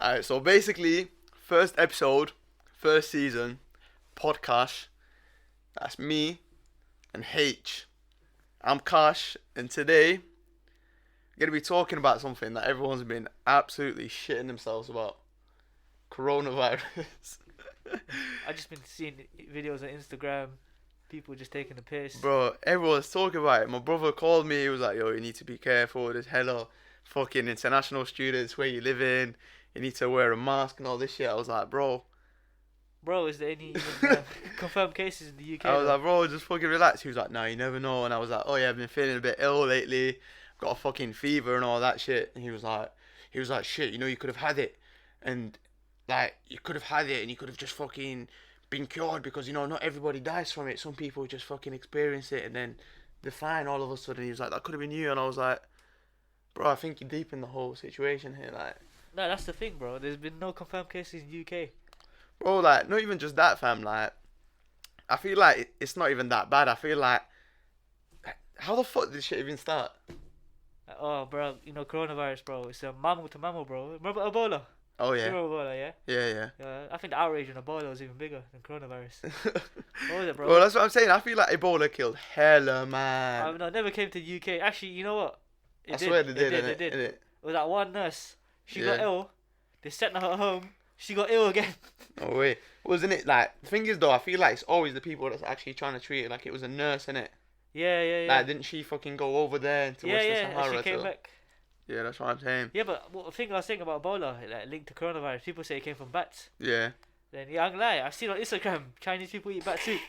Alright, so basically, first episode, first season, PodKarsh. That's me and H. I'm Karsh, and today we're gonna be talking about something that everyone's been absolutely shitting themselves about: coronavirus. I just been seeing videos on Instagram, people just taking the piss. Bro, everyone's talking about it. My brother called me. He was like, "Yo, you need to be careful. There's hella fucking international students where you live in. You need to wear a mask and all this shit." I was like, "Bro." Bro, is there any even, confirmed cases in the UK? I was like, "Bro, just fucking relax." He was like, "No, you never know." And I was like, "Oh yeah, I've been feeling a bit ill lately. I've got a fucking fever and all that shit." And he was like, "Shit, you could have had it, and like you could have had it, and you could have just fucking been cured because not everybody dies from it. Some people just fucking experience it and then they're fine all of a sudden." He was like, "That could have been you." And I was like, "Bro, I think you're deep in the whole situation here, like." No, that's the thing, bro. There's been no confirmed cases in the UK. Bro, like, not even just that, fam. Like, I feel like it's not even that bad. I feel like, how the fuck did this shit even start? Oh, bro, coronavirus, bro. It's a mammal to mammal, bro. Remember Ebola? Oh yeah, Remember Ebola, yeah? yeah. I think the outrage on Ebola was even bigger than coronavirus. What was it, bro? Bro, that's what I'm saying. I feel like Ebola killed hella man. I mean, I never came to the UK. Actually, you know what? I swear they did. It did. Innit? It was that one nurse. She got Yeah. ill. They sent her home. She got ill again. Oh wait, wasn't it like? The thing is though, I feel like it's always the people that's actually trying to treat it like it was a nurse, innit? Yeah. Like, didn't she fucking go over there into Western And Sahara? she came back. Yeah, that's what I'm saying. Yeah, but the thing I was saying about Ebola, like linked to coronavirus, people say it came from bats. Yeah. Then yeah, I'm gonna lie. I've seen on Instagram Chinese people eat bat soup.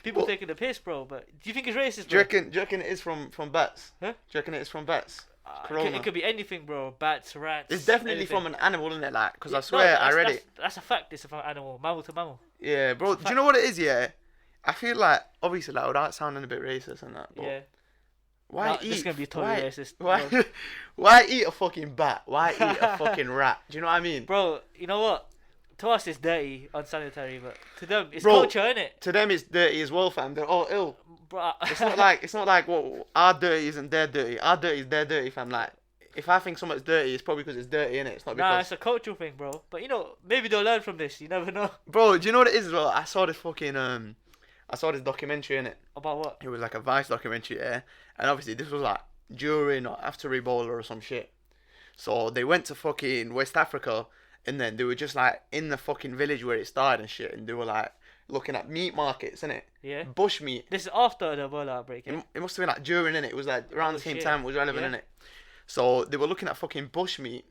People Well, taking the piss, bro. But do you think it's racist, do you bro? reckon it is from bats? Huh? Do you reckon it is from bats? It Corona. could be anything, bro. Bats, rats. It's definitely anything. from an animal, isn't it? Like, because Yeah, I swear I that's, read that's, it. That's a fact. It's from animal, mammal to mammal. Yeah, bro. It's a Do you know what it is? Yeah, I feel like obviously like without sounding a bit racist and that. But Yeah. why No, eat? this is gonna be totally why, racist. Why? Bro. Why eat a fucking bat? Why eat a fucking rat? Do you know what I mean? Bro, you know what? To us it's dirty, unsanitary, but to them it's Bro, culture, innit? To them, it's dirty as well, fam. They're all ill. Bro, It's not like what our dirty isn't their dirty. Our dirty is their dirty, fam. Like, if I think something's dirty, it's probably because it's dirty, innit? It's not because. nah, it's a cultural thing, bro. But maybe they'll learn from this. You never know. Bro, do you know what it is as well? I saw this fucking I saw this documentary in it. About what? It was like a Vice documentary, yeah. And obviously this was like during or after Ebola or some shit. So they went to fucking West Africa, and then they were just like in the fucking village where it started and shit, and they were like looking at meat markets, innit? Yeah. Bush meat. This is after the Ebola outbreak. Yeah? It must have been like during, innit? It was like around Oh, the same shit. time it was relevant, Yeah. innit? So they were looking at fucking bush meat,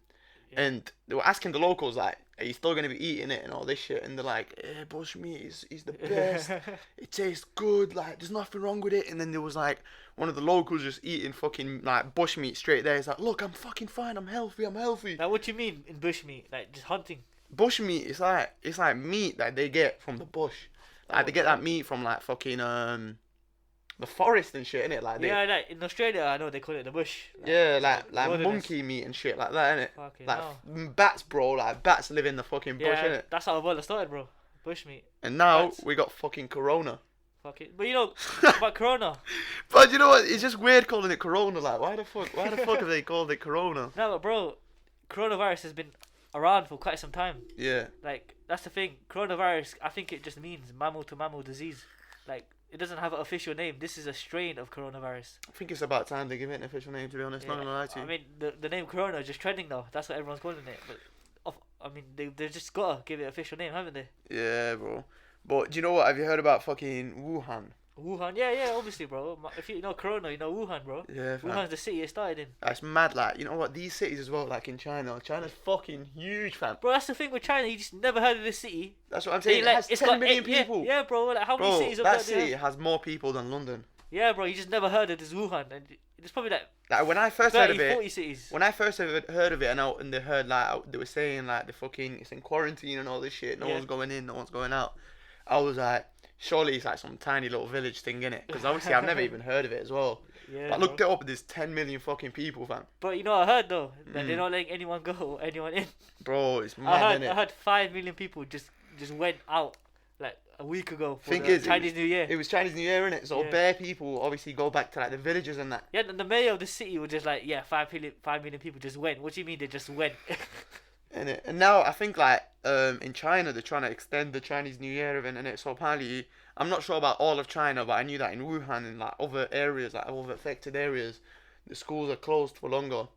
Yeah. and they were asking the locals like, "Are you still gonna be eating it and all this shit?" And they're like, "Bush meat is the best. It tastes good. Like, there's nothing wrong with it." And then there was like one of the locals just eating fucking like bush meat straight there. He's like, "Look, I'm fucking fine. I'm healthy. Like, what you mean in bush meat? Like just hunting? Bush meat is like meat that they get from the bush. Like, they get that meat from like fucking the forest and shit, innit? Like, Yeah, like in Australia, I know they call it the bush. like wilderness. monkey meat and shit like that, innit? Fucking Like hell. bats, bro. Like, bats live in the fucking bush, Yeah, innit? that's how Ebola started, bro. Bush meat. And now bats. we got fucking corona. Fuck it. But about Corona. But you know what? It's just weird calling it corona. Like, why the fuck have they called it corona? No, but bro, coronavirus has been around for quite some time. Yeah. Like, that's the thing. Coronavirus, I think it just means mammal to mammal disease. Like, it doesn't have an official name. This is a strain of coronavirus. I think it's about time they give it an official name, to be honest. Not gonna lie to you. I mean, the name Corona is just trending now. That's what everyone's calling it. But I mean, they just gotta give it an official name, haven't they? Yeah, bro. But do you know what? Have you heard about fucking Wuhan? Wuhan, yeah, obviously, bro. If you know Corona, you know Wuhan, bro. Yeah, fam. Wuhan's the city it started in. That's mad. Like, you know what? These cities as well, like in China. China's fucking huge, fam. Bro, that's the thing with China. You just never heard of this city. That's what I'm saying. Like, It has it's 10 got million 8 yeah, people. Yeah, bro. Like, how many Bro, cities of that that do you city have? has more people than London. Yeah, bro. You just never heard of this Wuhan, and it's probably like Like, when I first heard 30, of it, 40 cities. when I first heard of it, and they heard like they were saying like the fucking it's in quarantine and all this shit. No Yeah. one's going in, no one's going out. I was like, surely it's like some tiny little village thing, innit? Because obviously I've never even heard of it as well. Yeah, But I looked it up. There's 10 million fucking people, fam. But you know what I heard though? That Mm. they're not letting anyone go or anyone in. Bro, it's I mad, innit? heard 5 million people just went out like a week ago for Thing the is, Chinese New Year. It was Chinese New Year, innit? So Yeah. bare people obviously go back to like the villages and that. Yeah, and the mayor of the city was just like, yeah, 5 million people just went. What do you mean they just went? And now I think like in China they're trying to extend the Chinese New Year event, and so apparently I'm not sure about all of China, but I knew that in Wuhan and like other areas, like other affected areas, the schools are closed for longer,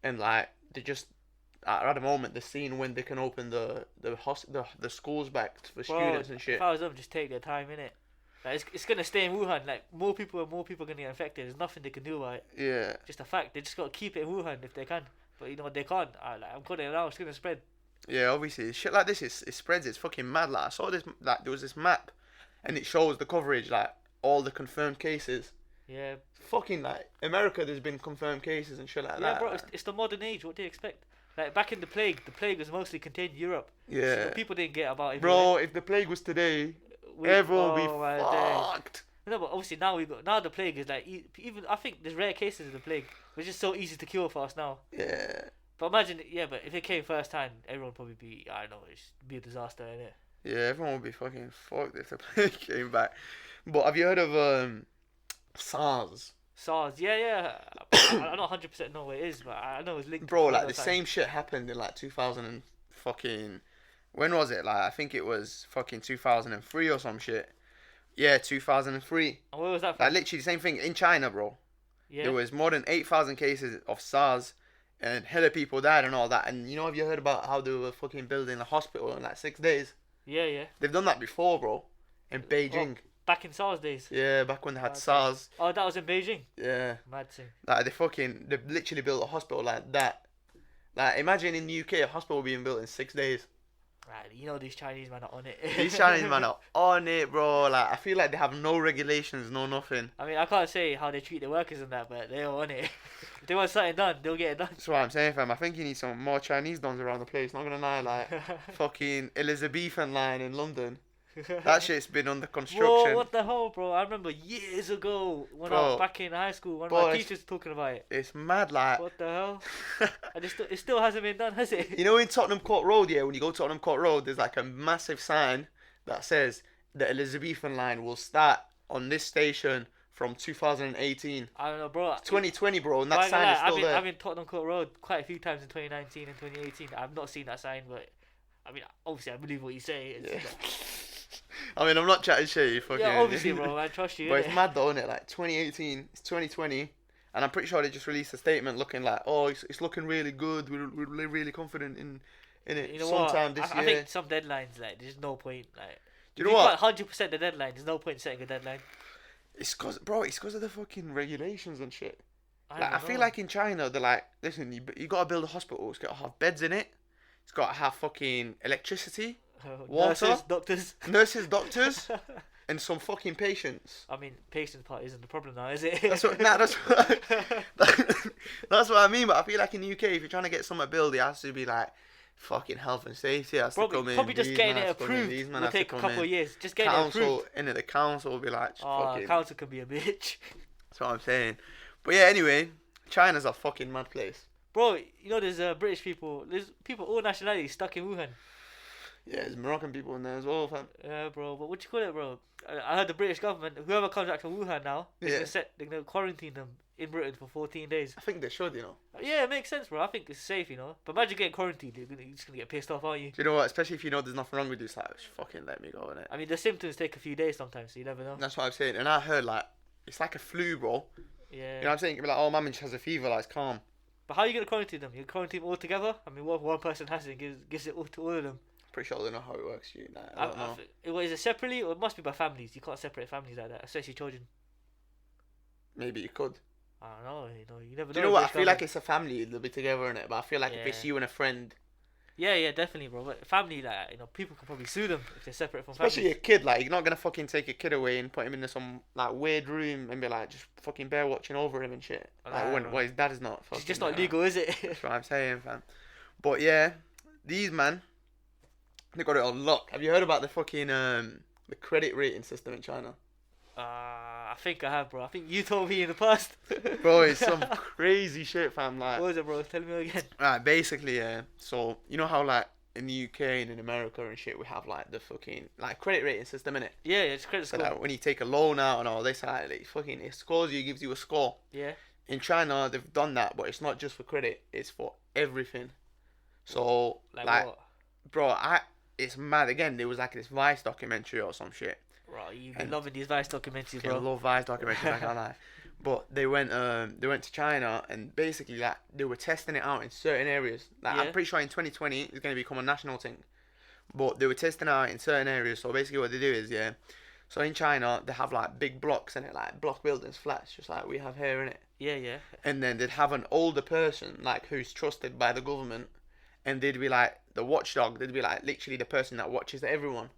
and like they just at the moment they're seeing when they can open the schools back for Bro, students and shit. if I was them, just take their time, innit? Like, it's gonna stay in Wuhan. Like, more people and more people are gonna get infected. There's nothing they can do about it. Yeah. Just a fact. They just gotta keep it in Wuhan if they can. But you know they can't. I'm calling it now. It's gonna spread. Yeah, obviously, shit like this it spreads. It's fucking mad. Like I saw this, like there was this map, and it shows the coverage, like all the confirmed cases. Yeah. Fucking like America, there's been confirmed cases and shit like Yeah, that. bro. It's the modern age. What do you expect? Like back in the plague was mostly contained in Europe. Yeah. So people didn't get about it. Bro, if the plague was today, everyone would be my fucked. days. No, but obviously now the plague is like even I think there's rare cases of the plague, which is so easy to cure for us now. Yeah. But imagine, but if it came first time, everyone would probably be, I don't know, it'd be a disaster, innit? Yeah, everyone would be fucking fucked if the plague came back. But have you heard of SARS? SARS, yeah. I don't 100% know what it is, but I know it's linked. Bro, to like the same shit happened in like 2000 and fucking, when was it? Like I think it was fucking 2003 or some shit. Yeah, 2003. And where was that from? Like literally the same thing in China, bro. Yeah. There was more than 8,000 cases of SARS, and hella people died and all that. And you know, have you heard about how they were fucking building a hospital in like 6 days? Yeah. They've done that before, bro. In Beijing. Back in SARS days. Yeah, back when they had Okay. SARS. Oh, that was in Beijing. Yeah. Mad thing. Like they literally built a hospital like that. Like imagine in the UK a hospital being built in 6 days. Right, you know these Chinese man are on it. These Chinese man are on it, bro. Like I feel like they have no regulations, no nothing. I mean, I can't say how they treat their workers and that, but they're on it. If they want something done, they'll get it done. That's what I'm saying, fam. I think you need some more Chinese dons around the place. Not gonna lie, like fucking Elizabethan line in London. That shit's been under construction. Bro, what the hell, bro? I remember years ago when I Bro. was back in high school, one of Bro, my it's- teachers talking about it. It's mad, like. What the hell? And it still hasn't been done, has it? You know, in Tottenham Court Road, yeah, when you go to Tottenham Court Road, there's like a massive sign that says the Elizabethan line will start on this station from 2018. I don't know, bro. 2020, bro, and that Not gonna sign is lie, still there. I've been Tottenham Court Road quite a few times in 2019 and 2018. I've not seen that sign, but I mean, obviously, I believe what you say. Yeah. I mean, I'm not chatting shit, you fucking. Yeah, obviously, bro. I trust you. But it's innit? mad though, isn't it? Like 2018, it's 2020, and I'm pretty sure they just released a statement looking like, oh, it's looking really good. We're really confident in it. You know Sometime what? this I year. think some deadlines, like, there's no point. Like, Do you know what? 100% the deadline. There's no point setting a deadline. It's cause of the fucking regulations and shit. I Like, I don't feel know. like in China they're like, listen, you gotta build a hospital. It's gotta have beds in it. It's gotta have fucking electricity, water, Nurses, doctors. nurses, doctors, and some fucking patients. I mean, patience part isn't the problem now, is it? That's what. Nah, that's what. That's what I mean. But I feel like in the UK, if you're trying to get something built, it has to be like fucking health and safety has to come in. Probably just these getting men it have to come in, approved these men will have to take a come couple in. of years. Just getting it approved. Council, in it, the council will be like, fucking. Council can be a bitch. That's what I'm saying. But yeah, anyway, China's a fucking mad place. Bro, you know there's British people, there's people all nationalities stuck in Wuhan. Yeah, there's Moroccan people in there as well, fam. Yeah, bro, but what you call it, bro? I heard the British government, whoever comes back from Wuhan now, Yeah. they're gonna quarantine them in Britain for 14 days. I think they should, you know. Yeah, it makes sense, bro. I think it's safe, you know. But imagine getting quarantined, you're just gonna get pissed off, aren't you? Do you know what? Especially if you know there's nothing wrong with you, it's like, just fucking let me go, innit? I mean, the symptoms take a few days sometimes, so you never know. That's what I'm saying. And I heard, like, it's like a flu, bro. Yeah. You know what I'm saying? You'd be like, oh, mum, she has a fever, like, it's calm. But how are you gonna quarantine them? You quarantine them all together? I mean, what if one person has it and gives it all to all of them? Pretty sure they know how it works, you. Like, I don't know. Is it separately or it must be by families? You can't separate families like that, especially children. Maybe you could. I don't know. You never know. Do you know what? I British feel like government. it's a family. They'll be together in it. But I feel like if it's Yeah. you and a friend, Yeah, definitely, bro. But family, like, people can probably sue them if they're separate from especially families. a kid, like you're not gonna fucking take a kid away and put him in some like weird room and be like just fucking bear watching over him and shit. Like when Nah. his dad is not. Fucking, It's just not legal, is it? That's what I'm saying, fam. But yeah, these man, they got it on lock. Have you heard about the fucking the credit rating system in China? I think I have, bro. I think you told me in the past. Bro, it's some crazy shit, fam. Like, What was it, bro? Tell me again. right, basically, yeah. So you know how like in the UK and in America and shit, we have like the fucking like credit rating system in it. Yeah, it's credit So score. like when you take a loan out and all this, like fucking it scores you, gives you a score. Yeah. In China, they've done that, but it's not just for credit; it's for everything. So like what? bro, it's mad. Again, there was like this Vice documentary or some shit. Bro, you've been And loving these Vice documentaries, fucking bro. love Vice documentaries, I can't lie. But they went to China and basically like they were testing it out in certain areas. Like Yeah. I'm pretty sure in 2020 it's gonna become a national thing. But they were testing it out in certain areas. So basically what they do is so in China they have like big blocks in it, like block buildings, flats, just like we have here in it. Yeah, yeah. And then they'd have an older person like who's trusted by the government, and they'd be like the watchdog. They'd be like literally the person that watches everyone,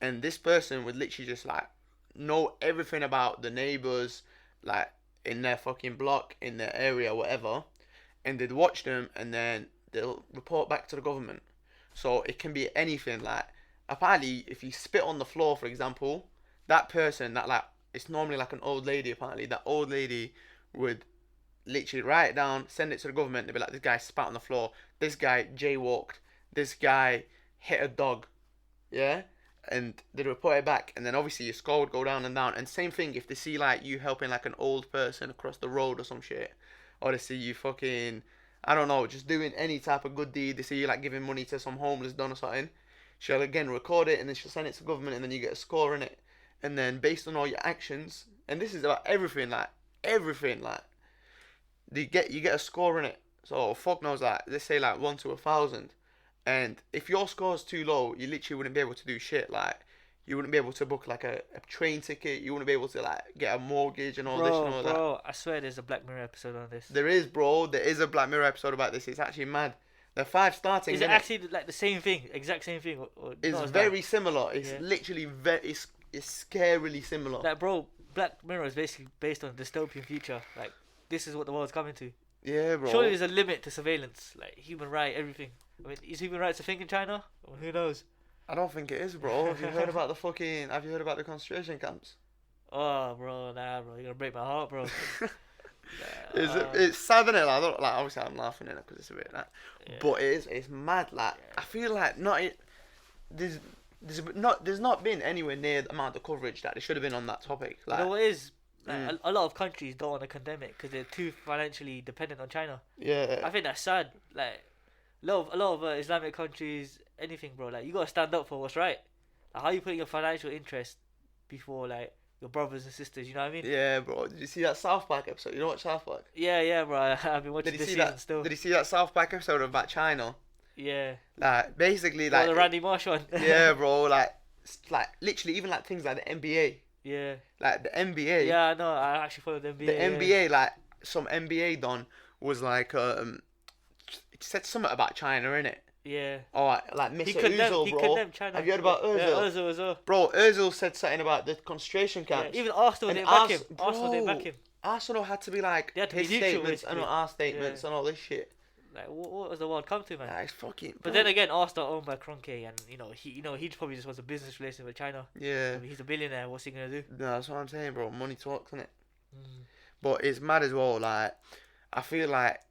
and this person would literally just like know everything about the neighbors, like in their fucking block, in their area, whatever, and they'd watch them, and then they'll report back to the government. So it can be anything. Like apparently, if you spit on the floor, for example, that person that like it's normally like an old lady. Apparently, that old lady would literally write it down, send it to the government. They'd be like, this guy spat on the floor. This guy jaywalked. This guy hit a dog. Yeah? And they'd report it back. And then obviously your score would go down and down. And same thing if they see like you helping like an old person across the road or some shit. Or they see you fucking, I don't know, just doing any type of good deed. They see you like giving money to some homeless don or something. She'll again record it and then she'll send it to government and then you get a score in it. And then based on all your actions, and this is about everything, like, you get a score in it. So fuck knows that. Let's say like 1 to 1,000, and if your score's too low, you literally wouldn't be able to do shit. Like you wouldn't be able to book like a train ticket. You wouldn't be able to like get a mortgage and all this and all that. Bro, I swear there's a Black Mirror episode on this. There is, bro. There is a Black Mirror episode about this. It's actually mad. The 5 starting. Is it actually like the same thing, exact same thing? Or it's no, very not. similar. It's literally it's scarily similar. Like, bro, Black Mirror is basically based on a dystopian future. Like, this is what the world's coming to. Yeah, bro. Surely there's a limit to surveillance, like human right, everything. I mean, is human rights a thing in China? Well, who knows? I don't think it is, bro. Have you heard about the concentration camps? Oh, bro, nah, bro, you're gonna break my heart, bro. It's sad, innit? Like, I don't, like obviously I'm laughing in it because it's a bit like, Yeah. but it's mad. Like I feel like there's not been anywhere near the amount of coverage that there should have been on that topic. Like, You know what it is? Like, a lot of countries don't want to condemn it because they're too financially dependent on China. yeah, I think that's sad. Like, a lot of Islamic countries, anything, bro. Like, you gotta stand up for what's right. Like, how you putting your financial interest before like your brothers and sisters? You know what I mean? yeah, bro. Did you see that South Park episode? You know what South Park? Yeah, bro. I've been watching Did you this see season that? still. Did you see that South Park episode about China? Yeah. Like basically, Oh, like the Randy Marsh one. yeah, bro. Like literally, even like things like the NBA. Yeah. Like the NBA. Yeah, I know. I actually followed the NBA. The yeah. NBA, like some NBA don was like it said something about China in it. Yeah. Oh, like Mr. He Özil, bro. condemned China. Have you heard about Özil? Yeah, Özil as well. Bro, Özil said something about the concentration Yeah, camps. even Arsenal And didn't back him. Bro, Arsenal didn't back him. Arsenal had to be like They had to be his neutral, statements and basically. not our statements Yeah. and all this shit. Like, what was the world come to, man? Nah, it's fucking. But then again, Arsenal owned by Kroenke, and he probably just wants a business relation with China. yeah, I mean, he's a billionaire. What's he gonna do? no, that's what I'm saying, bro. Money talks, innit? Mm. But it's mad as well. Like, I feel like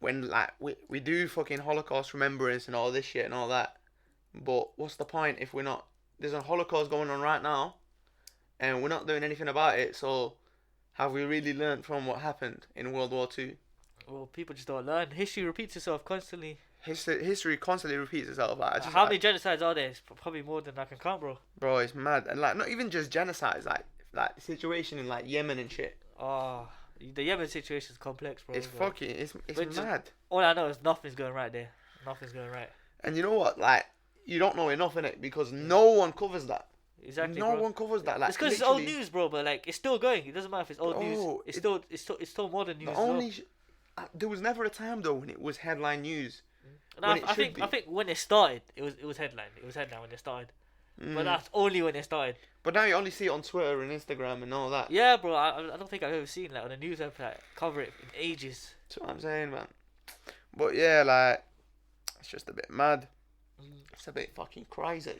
when like we do fucking Holocaust remembrance and all this shit and all that, but what's the point if we're not? There's a Holocaust going on right now, and we're not doing anything about it. So, have we really learned from what happened in World War Two? Well, people just don't learn. History repeats itself constantly. History constantly repeats itself. Like, How many genocides are there? It's probably more than I can count, bro. bro, it's mad, and like not even just genocides, like the situation in like Yemen and shit. Oh, the Yemen situation is complex, bro. It's Like, fucking, it's Which is- mad. all I know is nothing's going right there. Nothing's going right. And you know what? Like, you don't know enough in it because no one covers that. Exactly, No bro. one covers that. Like, It's because it's old literally, news, bro. But like, it's still going. It doesn't matter if it's old Bro, news. It's still modern news. The as well. only there was never a time though when it was headline news. And when it I should think be. I think when it started, it was headline. It was headline when it started. But that's only when it started. But now you only see it on Twitter and Instagram and all that. Yeah, bro. I don't think I've ever seen like on a news app like cover it in ages. That's what I'm saying, man. But yeah, like it's just a bit mad. It's a bit fucking crazy.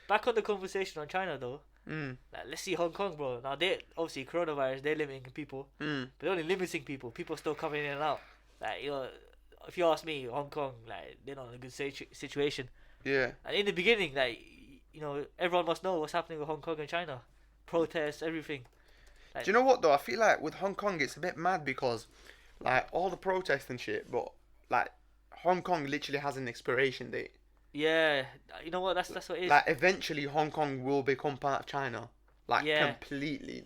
Back on the conversation on China though. Mm. Like, let's see Hong Kong, bro. Now they obviously coronavirus, they're limiting people, Mm. but they're only limiting people. People still coming in and out. Like, if you ask me, Hong Kong, like, they're not in a good situation. Yeah. And in the beginning, like, everyone must know what's happening with Hong Kong and China, protests, everything. Like, Do you know what though? I feel like with Hong Kong it's a bit mad because like all the protests and shit, but like Hong Kong literally has an expiration date. Yeah, you know what? That's what it is. Like eventually Hong Kong will become part of China. Like Yeah. completely.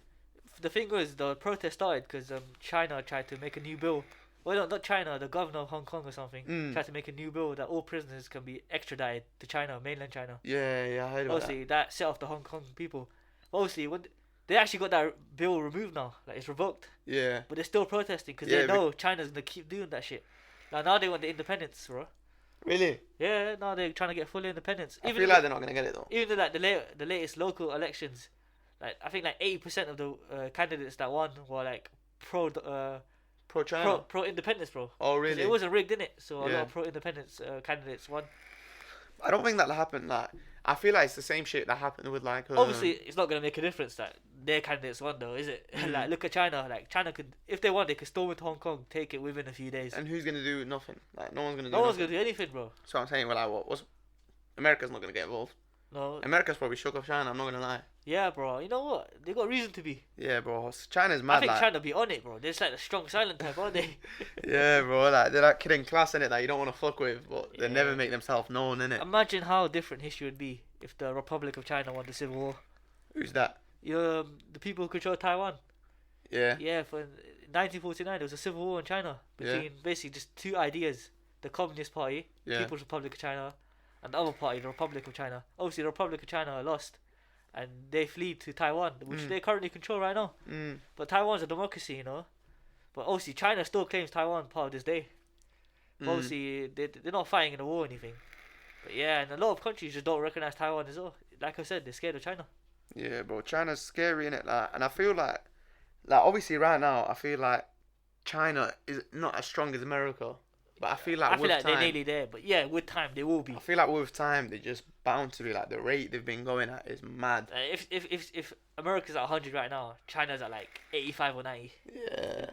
The thing was, the protest started because China tried to make a new bill. Well, no, not China. The governor of Hong Kong or something tried to make a new bill that all prisoners can be extradited to China, mainland China. Yeah, I heard about Obviously, that set off the Hong Kong people. But obviously, when they actually got that bill removed now, like it's revoked. that. Yeah. But they're still protesting because Yeah, they know China's gonna keep doing that shit. Like now they want the independence, bro. Really? Yeah, now they're trying to get full independence. I feel like they're not gonna get it though. Even like the latest local elections, like I think like 80% of the candidates that won were like Pro China. pro independence, bro. Oh 'Cause really? it wasn't rigged, innit? So a lot Yeah. of pro independence candidates won. I don't think that'll happen. Like I feel like it's the same shit that happened with like. Obviously, it's not gonna make a difference that their candidates won, though, is it? Like look at China. Like China could, if they won, they could storm into Hong Kong, take it within a few days. And who's gonna do nothing? Like no one's gonna do. No one's nothing. gonna do anything, bro. So I'm saying, well, like, what's America's not gonna get involved. No. America's probably shook off China. I'm not gonna lie. Yeah, bro. You know what? They got reason to be. Yeah, bro. China's I mad. think Like, China be on it, bro. They're just like the strong silent type, aren't they? yeah, bro. Like they're that kid in class in it that you don't want to fuck with, but they Yeah. never make themselves known in it. Imagine how different history would be if the Republic of China won the Civil War. Who's that? The people who control Taiwan. Yeah. Yeah, for 1949 there was a civil war in China between basically just two ideas: the Communist Party, Yeah. People's Republic of China, and the other party, the Republic of China. Obviously, the Republic of China lost, and they flee to Taiwan, which they currently control right now. Mm. But Taiwan's a democracy, you know. But obviously, China still claims Taiwan part of this day. But obviously, they're not fighting in a war or anything. But yeah, and a lot of countries just don't recognize Taiwan as well. Like I said, they're scared of China. Yeah, bro. China's scary in it, like, and I feel like obviously right now, I feel like China is not as strong as America, but I feel like with time, they're nearly there. But yeah, with time, they will be. I feel like with time they're just bound to be like the rate they've been going at is mad. If America's at 100 right now, China's at like 85 or 90. Yeah.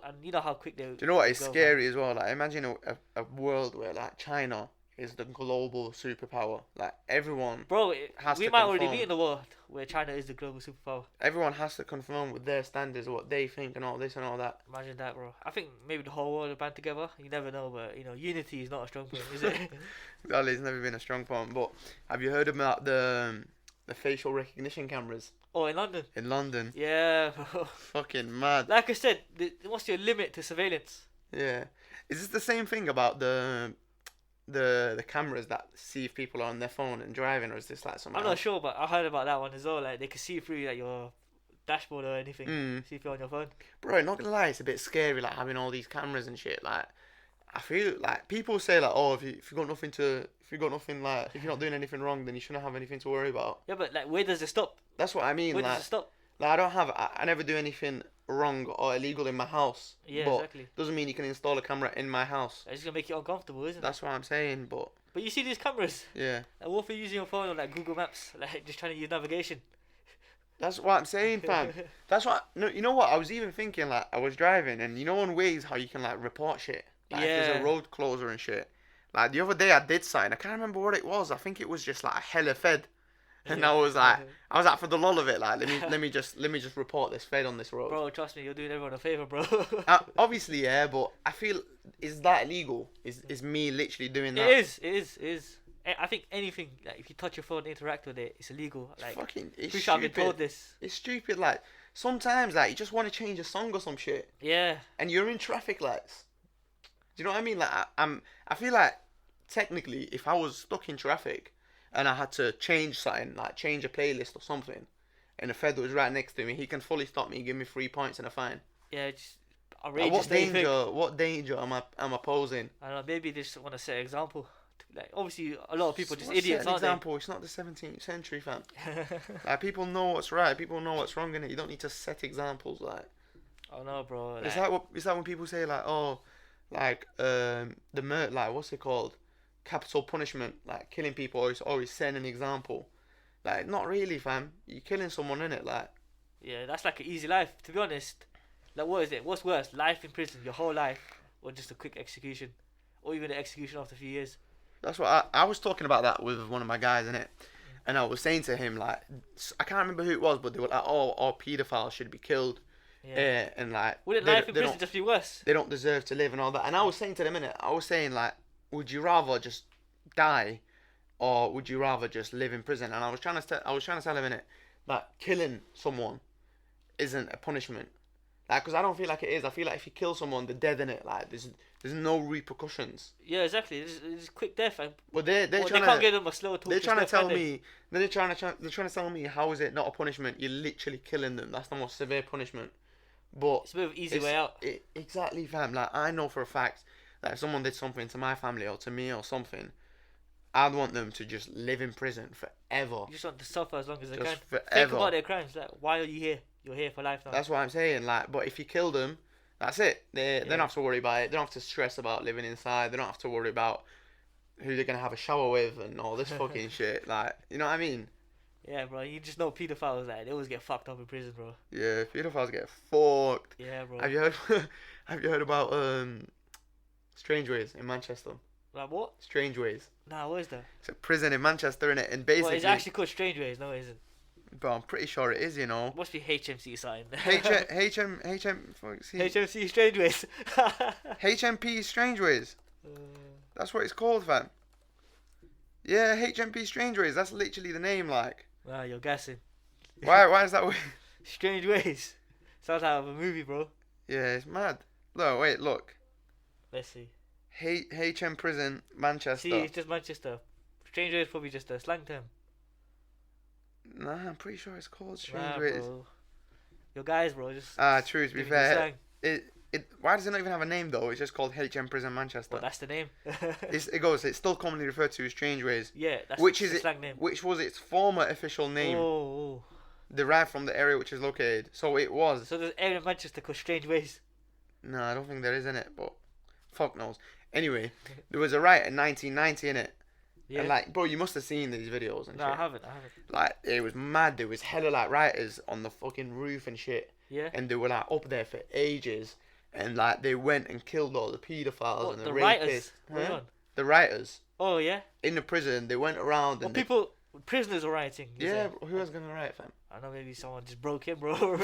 And you know how quick they. Do you know what is go, scary as well? Like imagine a world where like China is the global superpower. Like everyone Bro, has we to might already conform. be in a world where China is the global superpower. Everyone has to conform with their standards, what they think, and all this and all that. Imagine that, bro. I think maybe the whole world will band together. You never know, but you know, unity is not a strong point, is it? It's never been a strong point. But have you heard about the facial recognition cameras Oh, in London. in London? Yeah. Fucking mad. Like I said, there must be a limit to surveillance. Yeah. Is this the same thing about the cameras that see if people are on their phone and driving, or is this like something I'm not else? sure, but I heard about that one as well. Like they can see through like your dashboard or anything. See if you're on your phone. Bro, not gonna lie, it's a bit scary like having all these cameras and shit. Like, I feel like people say like, oh, if you got nothing like, if you're not doing anything wrong, then you shouldn't have anything to worry about. Yeah, but like, where does it stop? That's what I mean. Where like, does it stop? like I never do anything wrong or illegal in my house. Yeah, but exactly. doesn't mean you can install a camera in my house. It's gonna make you uncomfortable, isn't it? That's what I'm saying. But But you see these cameras. yeah, Like, what if you're using your phone on like Google Maps, like just trying to use navigation? that's what I'm saying, fam. That's what. No, you know what? I was even thinking like I was driving, and you know on Waze how you can like report shit. Like if there's Yeah. a road closer and shit. Like the other day I did something. I can't remember what it was. I think it was just like a hella fed. And I was like, for the lol of it, like let me just report this fed on this road. Bro, trust me, you're doing everyone a favor, bro. Obviously, yeah, but I feel is that illegal? Is me literally doing that? It is. I think anything like if you touch your phone, and interact with it, it's illegal. Like, It's pretty sure I've been told stupid. this. It's stupid. Like sometimes, like you just want to change a song or some shit, Yeah. and you're in traffic lights. Do you know what I mean? Like I feel like technically, if I was stuck in traffic and I had to change something, like change a playlist or something, and the Fed was right next to me, he can fully stop me, give me 3 points and a fine. Yeah, just Like, outrageous. what danger am I posing? I don't know. Maybe they just want to set an example. Like, obviously, a lot of people just What's idiots, an aren't example? It's not the 17th century, fam. they? Like people know what's right, people know what's wrong in it. You don't need to set examples. Like Oh no, bro. is that when people say like, oh, like like what's it called? Capital punishment, like killing people, always setting an example. Like not really, fam. You're killing someone in it, like. Yeah, that's like an easy life. To be honest, like what is it? What's worse, life in prison, your whole life, or just a quick execution, or even an execution after a few years? That's what I was talking about that with one of my guys in it, and I was saying to him like I can't remember who it was, but they were like, oh, all paedophiles should be killed, Yeah. And like Wouldn't they, life in they prison don't just be worse? they don't deserve to live and all that. And I was saying to them, innit, I was saying like, would you rather just die, or would you rather just live in prison? And I was trying to tell him, innit, that killing someone isn't a punishment. Like, because I don't feel like it is. I feel like if you kill someone, they're dead in it. Like, there's no repercussions. Yeah, exactly. It's quick death. And But they they trying can't to give them a slow torture. they're trying to death, tell can they? me they're trying to tell me how is it not a punishment? You're literally killing them. That's the most severe punishment. But It's a bit of an easy way out. Exactly, fam. Like, I know for a fact that if someone did something to my family or to me or something, I'd want them to just live in prison forever. You just want to suffer as long as they Just can. forever. Think about their crimes. Like, why are you here? You're here for life now. That's what I'm saying. Like, but if you kill them, that's it. They don't have to worry about it. They don't have to stress about living inside. They don't have to worry about who they're gonna have a shower with and all this fucking shit. Like, you know what I mean? Yeah, bro. You just know pedophiles, like, they always get fucked up in prison, bro. Yeah, pedophiles get fucked. Yeah, bro. Have you heard? Have you heard about Strange Ways in Manchester? Like, what? Strange Ways. Nah, what is that? It's a prison in Manchester, innit? And Well, basically, it's actually called Strange Ways. No, it isn't. but I'm pretty sure it is. You know. Must be HMC sign. HMP Strange Ways. Strange Ways. That's what it's called, fam. Yeah, HMP Strange Ways. That's literally the name. Like, Wow, you're guessing. why is that way? Strange Ways. Sounds out of a movie, bro. Yeah, it's mad. No, wait, look. Let's see. HM Prison, Manchester. See, it's just Manchester. Strange Ways is probably just a slang term. Nah, I'm pretty sure it's called Strange Nah, Ways. bro. Your guys, bro. Just True, to be giving you fair. slang. Why does it not even have a name though? It's just called HM Prison Manchester. Well, that's the name. It's still commonly referred to as Strange Ways. Yeah, that's Which the is slang name. Which was its former official name, Oh. derived from the area which is located. So it was. So there's an area in Manchester called Strange Ways. No, I don't think there is in it, but fuck knows. Anyway, there was a riot in 1990 in it. Yeah. And like, bro, you must have seen these videos and No, shit. I haven't. Like, it was mad. There was hella like rioters on the fucking roof and shit. Yeah. And they were like up there for ages. And like they went and killed all the paedophiles What, and the the rioters? rapists. What are you on? The rioters Oh, yeah? in the prison. They went around Well, and prisoners were rioting. you yeah, say? who was gonna riot, fam? I know maybe someone just broke in, bro.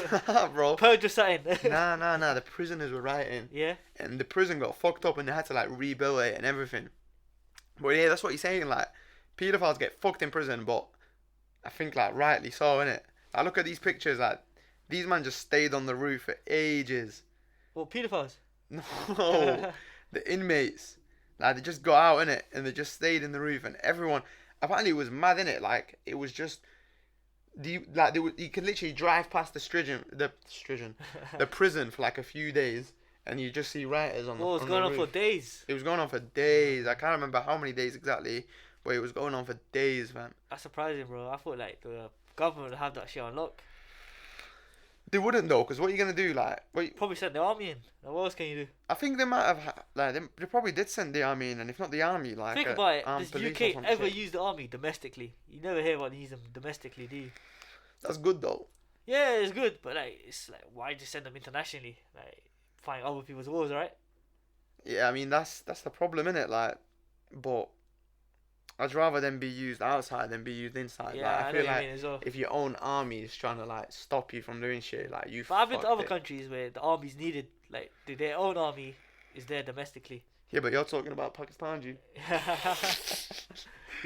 Bro. Purge or something. Nah. The prisoners were rioting. Yeah. And the prison got fucked up and they had to like rebuild it and everything. But yeah, that's what he's saying. Like, paedophiles get fucked in prison, but I think like rightly so, innit? I look at these pictures, like these men just stayed on the roof for ages. Well, pedophiles. No, the inmates, like they just got out, innit, and they just stayed in the roof, and everyone apparently it was mad, innit? Like it was just you could literally drive past the prison for like a few days, and you just see rioters on the. Oh, it's on going the on roof. for days. It was going on for days. I can't remember how many days exactly, but it was going on for days, man. That's surprising, bro. I thought like the government would have that shit on lock. They wouldn't though, because what are you gonna do? Like, Probably send the army in. Like, what else can you do? I think they might have. They probably did send the army in, and if not the army, like. Think about it. armed Does police or UK some ever shit. use the army domestically? You never hear about them use them domestically, do you? That's good though. Yeah, it's good, but like, it's like, why just send them internationally? Like, fighting other people's wars, right? Yeah, I mean that's the problem, innit? Like, but I'd rather them be used outside than be used inside. Yeah, like, I I know feel what you like mean as well. if your own army is trying to like stop you from doing shit, like you. But I've been to fucked other it. countries where the army's needed, like, their own army is there domestically. Yeah, but you're talking about Pakistan, G. You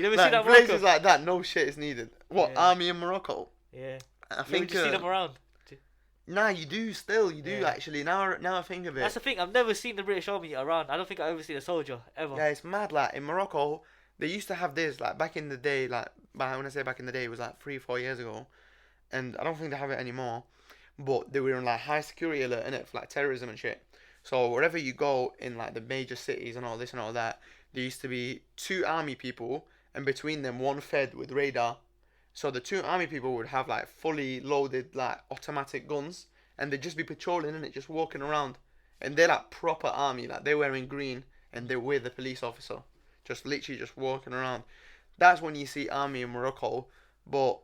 never Like, see that places Morocco? like that, no shit is needed. What Yeah. army in Morocco? Yeah. I You never think. just see them around. Nah, you do still. You do Yeah. actually. Now I think of it. That's the thing. I've never seen the British Army around. I don't think I've ever seen a soldier ever. Yeah, it's mad. Like in Morocco, they used to have this. Like back in the day, like when I say back in the day, it was like 3-4 years ago, and I don't think they have it anymore. But they were on like high security alert in it for like terrorism and shit. So wherever you go in like the major cities and all this and all that, there used to be 2 army people, and between them 1 fed with radar. So the 2 army people would have like fully loaded like automatic guns, and they'd just be patrolling in it, just walking around. And they're like proper army, like they're wearing green and they're with the police officer, just literally just walking around. That's when you see army in Morocco. But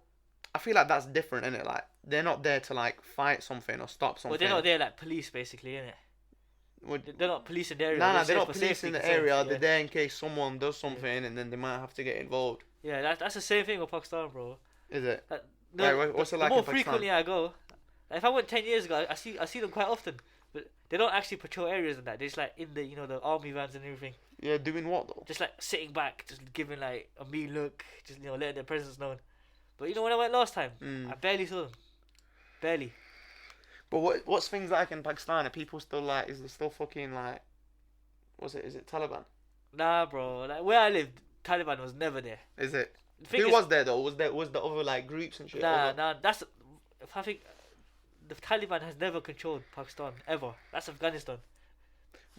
I feel like that's different, innit? Like they're not there to like fight something or stop something. Well, they're not there like police, basically, innit? They're not policing the area. Nah, they're there not for policing safety the concerns, area. yeah. They're there in case someone does something, and then they might have to get involved. Yeah, that's the same thing with Pakistan, bro. Is it? Like, Wait, what's it like the more in Pakistan? frequently I go, Like, if I went 10 years ago, I see them quite often, but they don't actually patrol areas and that. They're just like in the the army vans and everything, Yeah, doing what though? just like sitting back, just giving like a mean look, just letting their presence known. But when I went last time, I barely saw them, barely. But what's things like in Pakistan? Are people still like? Is there still fucking like? Was it? Is it Taliban? Nah, bro. Like where I lived, Taliban was never there. Is it? The thing Who is, was there though? Was the other like groups and shit? nah. That's I think the Taliban has never controlled Pakistan ever. That's Afghanistan.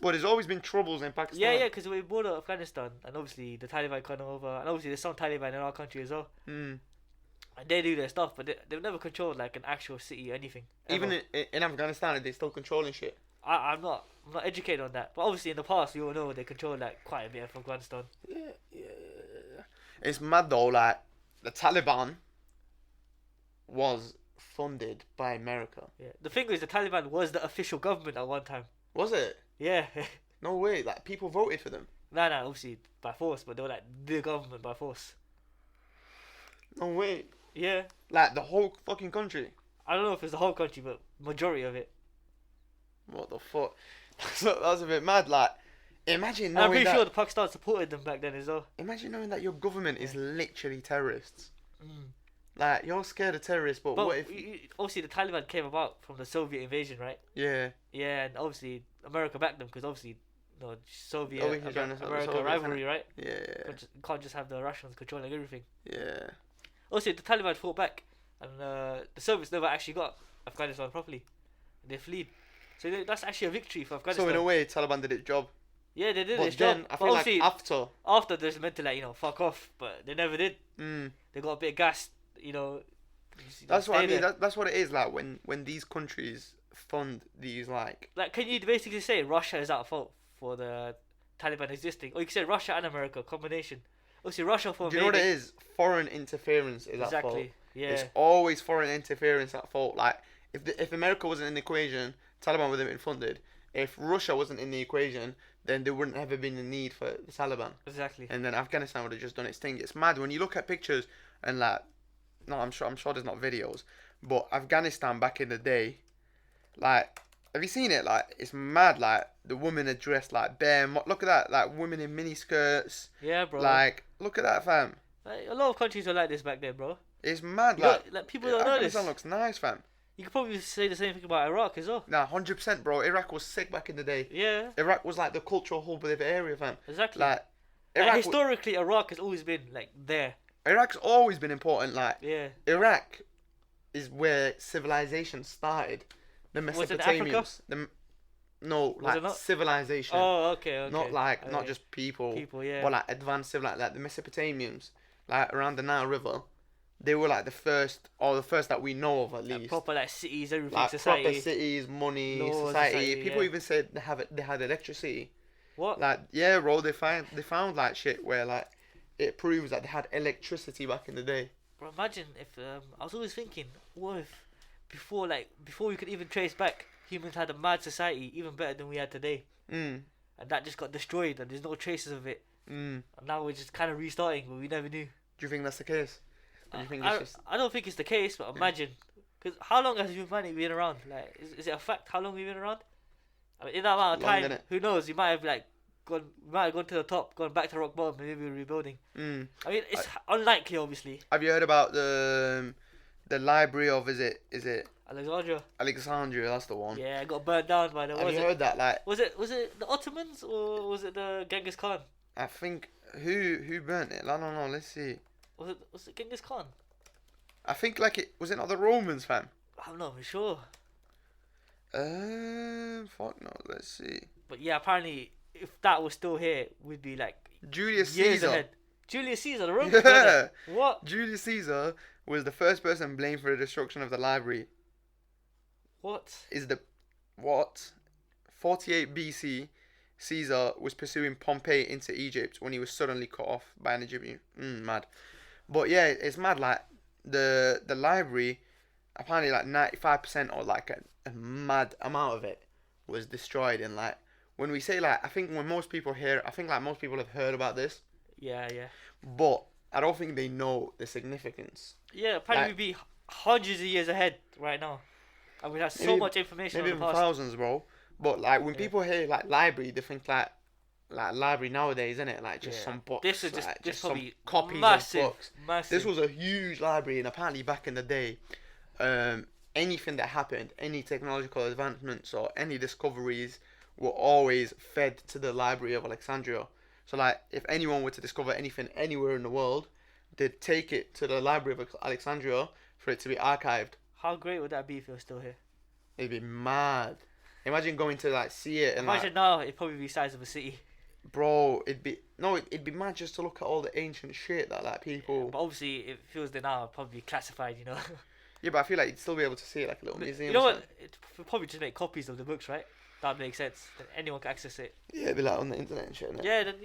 But there's always been troubles in Pakistan. Yeah, because we border Afghanistan, and obviously the Taliban come over, and obviously there's some Taliban in our country as well. And they do their stuff, but they've never controlled like an actual city or anything. Ever. Even in Afghanistan, are they still controlling shit? I'm not educated on that, but obviously in the past we all know they controlled like quite a bit of Afghanistan. Yeah. It's mad though. Like the Taliban was funded by America. Yeah. The thing is, the Taliban was the official government at one time. Was it? Yeah. No way. Like people voted for them. Nah, obviously by force, but they were like the government by force. No way. Yeah. Like the whole fucking country. I don't know if it's the whole country, but majority of it. What the fuck? That's a bit mad. Like, imagine And knowing I'm pretty that. sure the Pakistan supported them back then as well. Imagine knowing that your government is literally terrorists. Mm. Like you're scared of terrorists, but what if? Obviously the Taliban came about from the Soviet invasion, right? Yeah. Yeah, and obviously America backed them because obviously, Soviet Obviously trying to stop the America Soviets, rivalry, innit? right? Yeah. Can't just have the Russians controlling everything. Yeah. Also, the Taliban fought back, and the Soviets never actually got Afghanistan properly. They fled. So that's actually a victory for Afghanistan. So in a way, Taliban did its job. Yeah, they did But its then job. I But feel like obviously, after. they're meant to fuck off, but they never did. They got a bit gassed, That's what I mean. there. That's what it is. Like when these countries fund these like. Like, can you basically say Russia is at fault for the Taliban existing? Or you can say Russia and America, combination. Obviously, Russia for Do you know what it is? Foreign interference is at fault. Exactly, yeah. It's always foreign interference at fault. Like if America wasn't in the equation, Taliban would have been funded. If Russia wasn't in the equation, then there wouldn't ever been a need for the Taliban. Exactly. And then Afghanistan would have just done its thing. It's mad when you look at pictures and like, no, I'm sure there's not videos, but Afghanistan back in the day, like, have you seen it? Like, it's mad. Like the women are dressed like bare. Look at that. Like women in mini skirts. Yeah, bro. Like, look at that, fam. Like, a lot of countries were like this back then, bro. It's mad. Like people don't know this. Afghanistan looks nice, fam. You could probably say the same thing about Iraq as well. Nah, 100%, bro. Iraq was sick back in the day. Yeah. Iraq was like the cultural hub of the area, fam. Exactly. Like, historically, Iraq has always been like there. Iraq's always been important. Like, Yeah. Iraq is where civilization started. The Was it Africa? Mesopotamians. No, Was it like not? civilization. Oh, okay. Not like not just people. People, yeah. But like advanced like the Mesopotamians, like around the Nile River, they were like the first that we know of at Like least. proper like cities, everything, Like society. proper cities, money, Laws, society. People yeah. even said they had electricity. What? Like yeah, bro, they found like shit where like it proves that they had electricity back in the day. Bro, imagine if I was always thinking, what if before we could even trace back, humans had a mad society even better than we had today, and that just got destroyed and there's no traces of it, and now we're just kind of restarting, but we never knew. Do you think that's the case? Or do you think I don't think it's the case, but imagine, because how long has humanity been around? Like, is it a fact how long we've been around? I mean, in that amount of Long, time, innit? who knows? We might have gone to the top, gone back to rock bottom, and maybe we're rebuilding. I mean, it's unlikely, obviously. Have you heard about the library of is it Alexandria? That's the one. Yeah, it got burned down by the. Have you heard that? Like, Was it the Ottomans or was it the Genghis Khan? I think who burnt it? I don't know. Let's see. Was it Genghis Khan? I think like it was it not the Romans, fam? I'm not sure. Fuck no. Let's see. But yeah, apparently, if that was still here, we'd be like Julius years Caesar. ahead. Julius Caesar, the Romans. Yeah. burned it. What? Julius Caesar was the first person blamed for the destruction of the library. What? Is the what? 48 BC, Caesar was pursuing Pompey into Egypt when he was suddenly cut off by an Egyptian. Mad. But yeah, it's mad. Like the library, apparently like 95% or like a mad amount of it was destroyed. And like when we say like, I think when most people hear, I think like most people have heard about this. Yeah. But I don't think they know the significance. Yeah, apparently we'd be hundreds of years ahead right now. And we had so Maybe- much information maybe on the even past. thousands, bro. But like when Yeah. people hear like library, they think like library nowadays, isn't it? Like just Yeah. some books, This is just like, this some probably copies massive, of books. massive. This was a huge library, and apparently back in the day, anything that happened, any technological advancements or any discoveries were always fed to the Library of Alexandria. So like if anyone were to discover anything anywhere in the world, they'd take it to the Library of Alexandria for it to be archived. How great would that be if it was still here? It'd be mad. Imagine going to like see it and Imagine like, now it'd probably be the size of a city. bro, it'd be mad just to look at all the ancient shit that like people. But obviously, if it was there now, it'd probably be classified, you know. Yeah, but I feel like you'd still be able to see it like a little But museum. you know or what? something. It'd probably just make copies of the books, right? That makes sense. Then anyone can access it. Yeah, it'd be like on the internet and shit. Innit? Yeah, then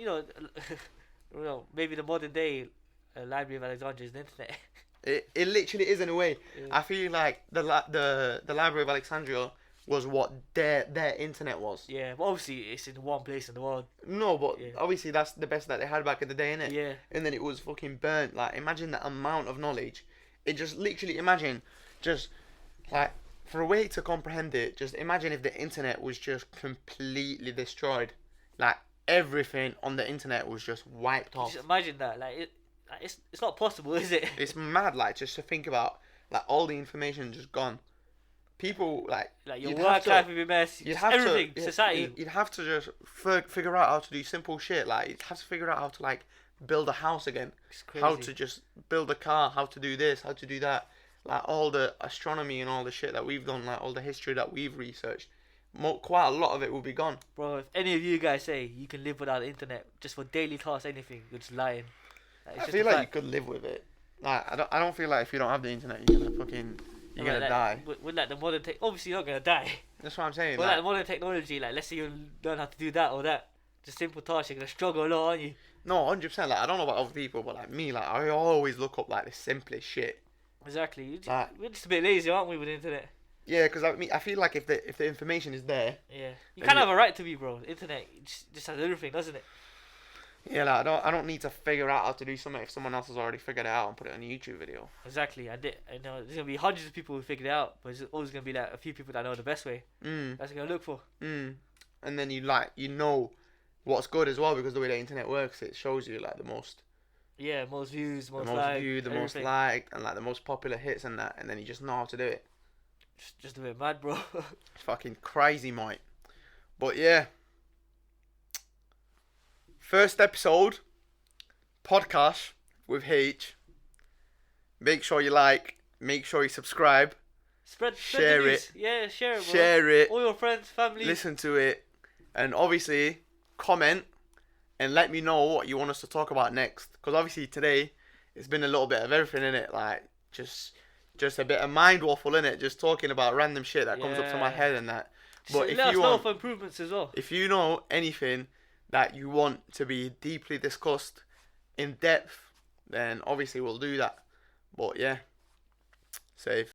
maybe the modern day Library of Alexandria is the internet. It literally is in a way. Yeah. I feel like the Library of Alexandria was what their internet was. Yeah, but obviously it's in one place in the world. No, but Yeah. obviously that's the best that they had back in the day, innit? Yeah. And then it was fucking burnt. Like imagine the amount of knowledge. It just literally imagine just like for a way to comprehend it, just imagine if the internet was just completely destroyed. Like everything on the internet was just wiped off. Just imagine that. It's not possible, is it? It's mad, like just to think about like all the information just gone. People like Your you'd work have to- life would be messy. You'd Just have everything, to society. You'd have to just figure out how to do simple shit. Like you'd have to figure out how to like build a house again, It's crazy. how to just build a car, how to do this, how to do that. Like all the astronomy and all the shit that we've done, like all the history that we've researched, quite a lot of it will be gone. Bro, if any of you guys say you can live without the internet just for daily tasks, anything, you're just lying. It's I just feel a like fact. you could live with it. Like I don't feel like if you don't have the internet, you're gonna Like, die. With like the modern tech, obviously you're not gonna die. That's what I'm saying. But like, like the modern technology, like let's say you learn how to do that or that, just simple tasks, you're gonna struggle a lot, aren't you? no, 100%. Like I don't know about other people, but like me, like I always look up like the simplest shit. Exactly. Like- We're just a bit lazy, aren't we, with the internet? Yeah, because I feel like if the information is there, Yeah. You And kind you- of have a right to be, bro. The internet just has everything, doesn't it? yeah, like I don't need to figure out how to do something if someone else has already figured it out and put it on a YouTube video. Exactly. I know there's gonna be hundreds of people who figured it out, but there's always gonna be like a few people that know the best way. That's what you're gonna look for. And then you know what's good as well because the way the internet works, it shows you like the most Yeah, most views, most the most likes, viewed, the most everything. liked, and like the most popular hits and that, and then you just know how to do it. Just a bit mad, bro. It's fucking crazy, mate. But yeah, first episode, PodKarsh with H. Make sure you like, make sure you subscribe, Spread Share the news. Yeah, share it, bro. share it, All your friends, family. listen to it, and obviously comment and let me know what you want us to talk about next. Because obviously today it's been a little bit of everything in it, like just a bit of mind waffle in it, just talking about random shit that comes up to my Yeah. head and that. Just But let if us you know want, for improvements as well. if you know anything that you want to be deeply discussed in depth, then obviously we'll do that. But yeah, save.